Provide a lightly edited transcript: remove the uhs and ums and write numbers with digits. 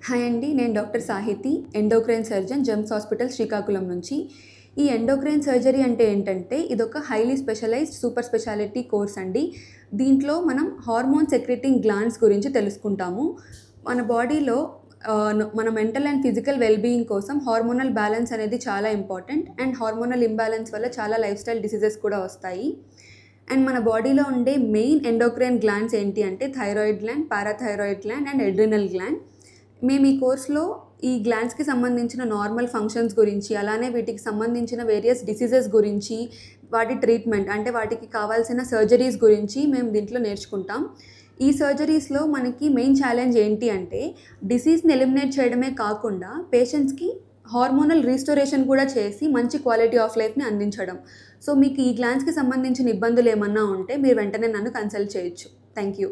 Hi అండి, నేను doctor Sahithi, endocrine surgeon, GEMS hospital Srikakulam నుంచి. ఈ ఎండోక్రైన్ సర్జరీ అంటే ఏంటంటే ఇదొక highly specialised super speciality course అండి. దీంట్లో మనం హార్మోన్ సెక్రెటింగ్ గ్లాండ్స్ గురించి తెలుసుకుంటాము. మన బాడీలో మన మెంటల్ అండ్ ఫిజికల్ వెల్బీయింగ్ కోసం హార్మోనల్ బ్యాలెన్స్ అనేది చాలా ఇంపార్టెంట్. అండ్ హార్మోనల్ ఇంబ్యాలెన్స్ వల్ల చాలా లైఫ్ స్టైల్ డిసీజెస్ కూడా వస్తాయి. అండ్ మన బాడీలో ఉండే మెయిన్ ఎండోక్రైన్ గ్లాండ్స్ ఏంటి అంటే thyroid gland, parathyroid gland and adrenal gland. మేము ఈ కోర్స్లో ఈ గ్లాండ్స్కి సంబంధించిన నార్మల్ ఫంక్షన్స్ గురించి, అలానే వీటికి సంబంధించిన వేరియస్ డిసీజెస్ గురించి, వాటి ట్రీట్మెంట్ అంటే వాటికి కావాల్సిన సర్జరీస్ గురించి మేము దీంట్లో నేర్చుకుంటాం. ఈ సర్జరీస్లో మనకి మెయిన్ ఛాలెంజ్ ఏంటి అంటే డిసీజ్ని ఎలిమినేట్ చేయడమే కాకుండా పేషెంట్స్కి హార్మోనల్ రీస్టోరేషన్ కూడా చేసి మంచి క్వాలిటీ ఆఫ్ లైఫ్ని అందించడం. సో మీకు ఈ గ్లాండ్స్కి సంబంధించిన ఇబ్బందులు ఏమన్నా ఉంటే మీరు వెంటనే నన్ను కన్సల్ట్ చేయొచ్చు. Thank you.